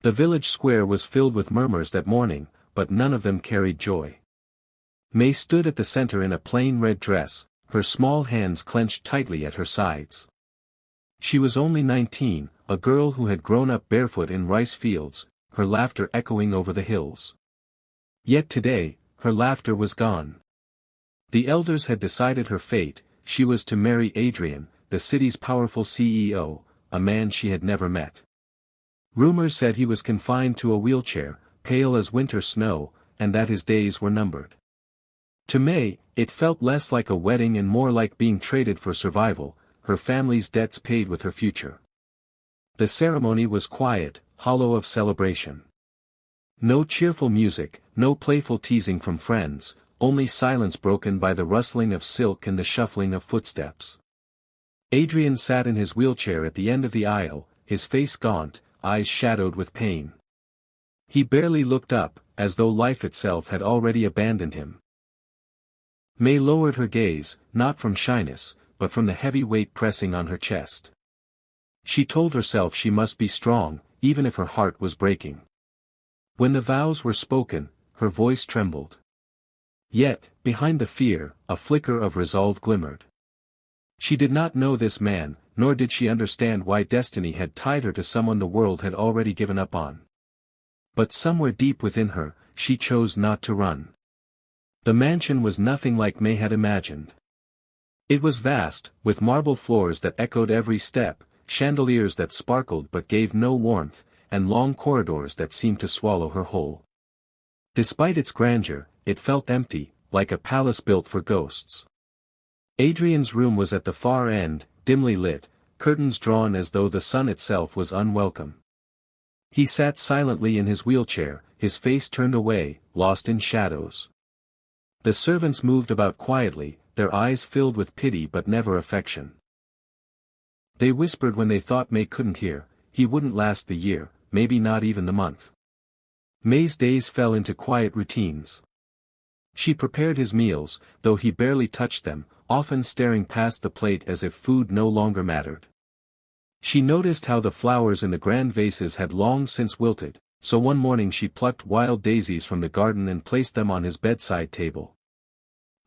The village square was filled with murmurs that morning, but none of them carried joy. May stood at the center in a plain red dress, her small hands clenched tightly at her sides. She was only 19, a girl who had grown up barefoot in rice fields, her laughter echoing over the hills. Yet today, her laughter was gone. The elders had decided her fate. She was to marry Adrian, the city's powerful CEO, a man she had never met. Rumors said he was confined to a wheelchair, pale as winter snow, and that his days were numbered. To May, it felt less like a wedding and more like being traded for survival, her family's debts paid with her future. The ceremony was quiet, hollow of celebration. No cheerful music, no playful teasing from friends, only silence broken by the rustling of silk and the shuffling of footsteps. Adrian sat in his wheelchair at the end of the aisle, his face gaunt, eyes shadowed with pain. He barely looked up, as though life itself had already abandoned him. May lowered her gaze, not from shyness, but from the heavy weight pressing on her chest. She told herself she must be strong, even if her heart was breaking. When the vows were spoken, her voice trembled. Yet, behind the fear, a flicker of resolve glimmered. She did not know this man, nor did she understand why destiny had tied her to someone the world had already given up on. But somewhere deep within her, she chose not to run. The mansion was nothing like May had imagined. It was vast, with marble floors that echoed every step, chandeliers that sparkled but gave no warmth, and long corridors that seemed to swallow her whole. Despite its grandeur, it felt empty, like a palace built for ghosts. Adrian's room was at the far end, dimly lit, curtains drawn as though the sun itself was unwelcome. He sat silently in his wheelchair, his face turned away, lost in shadows. The servants moved about quietly, their eyes filled with pity but never affection. They whispered when they thought May couldn't hear, he wouldn't last the year, maybe not even the month. May's days fell into quiet routines. She prepared his meals, though he barely touched them, often staring past the plate as if food no longer mattered. She noticed how the flowers in the grand vases had long since wilted, so one morning she plucked wild daisies from the garden and placed them on his bedside table.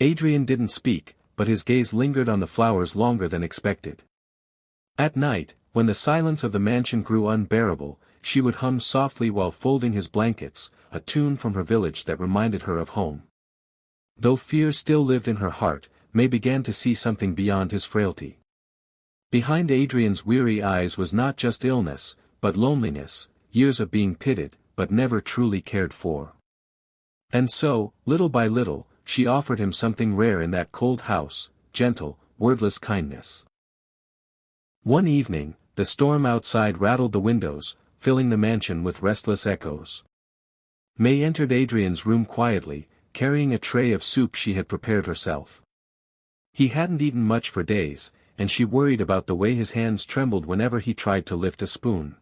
Adrian didn't speak, but his gaze lingered on the flowers longer than expected. At night, when the silence of the mansion grew unbearable, she would hum softly while folding his blankets, a tune from her village that reminded her of home. Though fear still lived in her heart, May began to see something beyond his frailty. Behind Adrian's weary eyes was not just illness, but loneliness, years of being pitied, but never truly cared for. And so, little by little, she offered him something rare in that cold house, gentle, wordless kindness. One evening, the storm outside rattled the windows, filling the mansion with restless echoes. May entered Adrian's room quietly, carrying a tray of soup she had prepared herself. He hadn't eaten much for days, and she worried about the way his hands trembled whenever he tried to lift a spoon.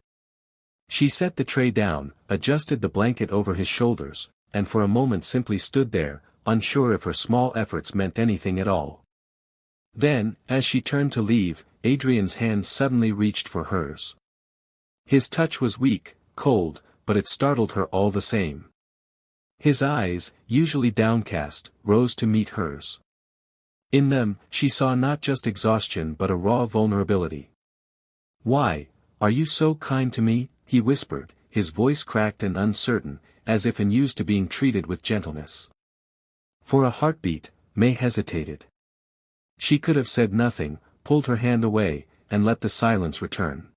She set the tray down, adjusted the blanket over his shoulders, and for a moment simply stood there, unsure if her small efforts meant anything at all. Then, as she turned to leave, Adrian's hand suddenly reached for hers. His touch was weak, cold, but it startled her all the same. His eyes, usually downcast, rose to meet hers. In them, she saw not just exhaustion but a raw vulnerability. "Why, are you so kind to me?" he whispered, his voice cracked and uncertain, as if unused to being treated with gentleness. For a heartbeat, May hesitated. She could have said nothing, pulled her hand away, and let the silence return.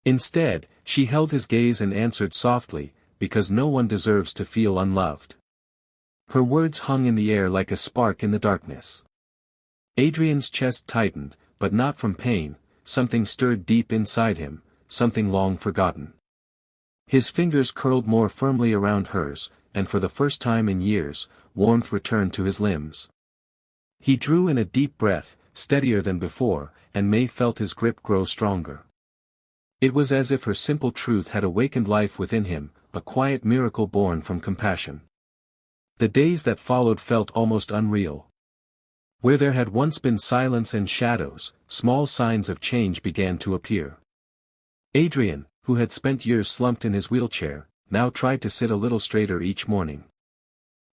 Instead, she held his gaze and answered softly, "Because no one deserves to feel unloved." Her words hung in the air like a spark in the darkness. Adrian's chest tightened, but not from pain, something stirred deep inside him, something long forgotten. His fingers curled more firmly around hers, and for the first time in years, warmth returned to his limbs. He drew in a deep breath, steadier than before, and May felt his grip grow stronger. It was as if her simple truth had awakened life within him, a quiet miracle born from compassion. The days that followed felt almost unreal. Where there had once been silence and shadows, small signs of change began to appear. "Adrian," who had spent years slumped in his wheelchair, now tried to sit a little straighter each morning.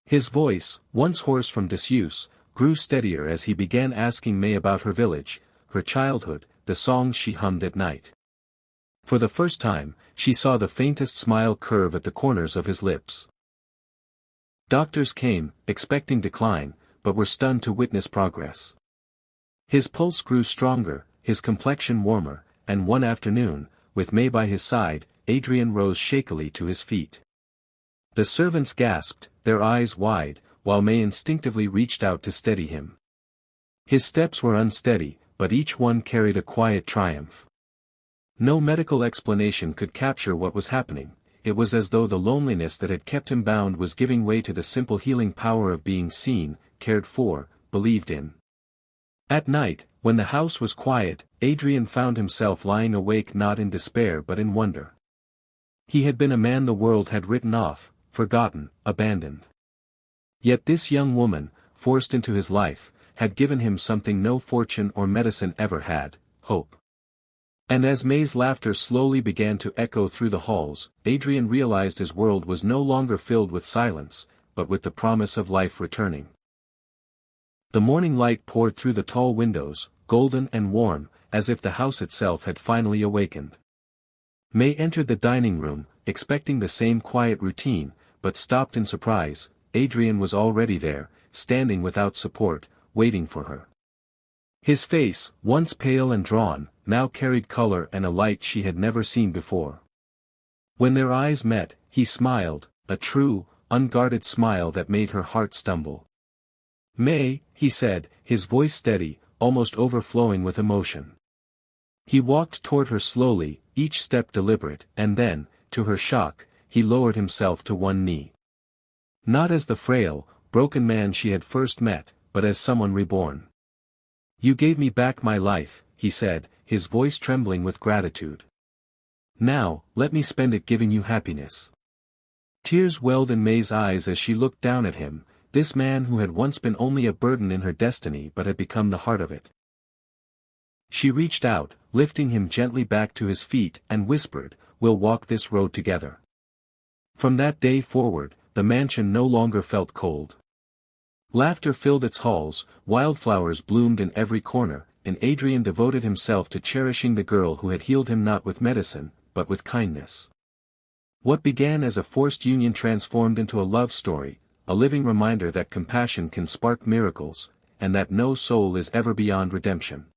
His voice, once hoarse from disuse, grew steadier as he began asking May about her village, her childhood, the songs she hummed at night. For the first time, she saw the faintest smile curve at the corners of his lips. Doctors came, expecting decline, but were stunned to witness progress. His pulse grew stronger, his complexion warmer, and one afternoon, with May by his side, Adrian rose shakily to his feet. The servants gasped, their eyes wide, while May instinctively reached out to steady him. His steps were unsteady, but each one carried a quiet triumph. No medical explanation could capture what was happening. It was as though the loneliness that had kept him bound was giving way to the simple healing power of being seen, cared for, believed in. At night, when the house was quiet, Adrian found himself lying awake not in despair but in wonder. He had been a man the world had written off, forgotten, abandoned. Yet this young woman, forced into his life, had given him something no fortune or medicine ever had, hope. And as May's laughter slowly began to echo through the halls, Adrian realized his world was no longer filled with silence, but with the promise of life returning. The morning light poured through the tall windows, golden and warm, as if the house itself had finally awakened. May entered the dining room, expecting the same quiet routine, but stopped in surprise. Adrian was already there, standing without support, waiting for her. His face, once pale and drawn, now carried color and a light she had never seen before. When their eyes met, he smiled, a true, unguarded smile that made her heart stumble. "May," he said, his voice steady, almost overflowing with emotion. He walked toward her slowly, each step deliberate, and then, to her shock, he lowered himself to one knee. Not as the frail, broken man she had first met, but as someone reborn. "You gave me back my life," he said, his voice trembling with gratitude. "Now, let me spend it giving you happiness." Tears welled in May's eyes as she looked down at him, this man who had once been only a burden in her destiny but had become the heart of it. She reached out, lifting him gently back to his feet, and whispered, "We'll walk this road together." From that day forward, the mansion no longer felt cold. Laughter filled its halls, wildflowers bloomed in every corner, and Adrian devoted himself to cherishing the girl who had healed him not with medicine, but with kindness. What began as a forced union transformed into a love story, a living reminder that compassion can spark miracles, and that no soul is ever beyond redemption.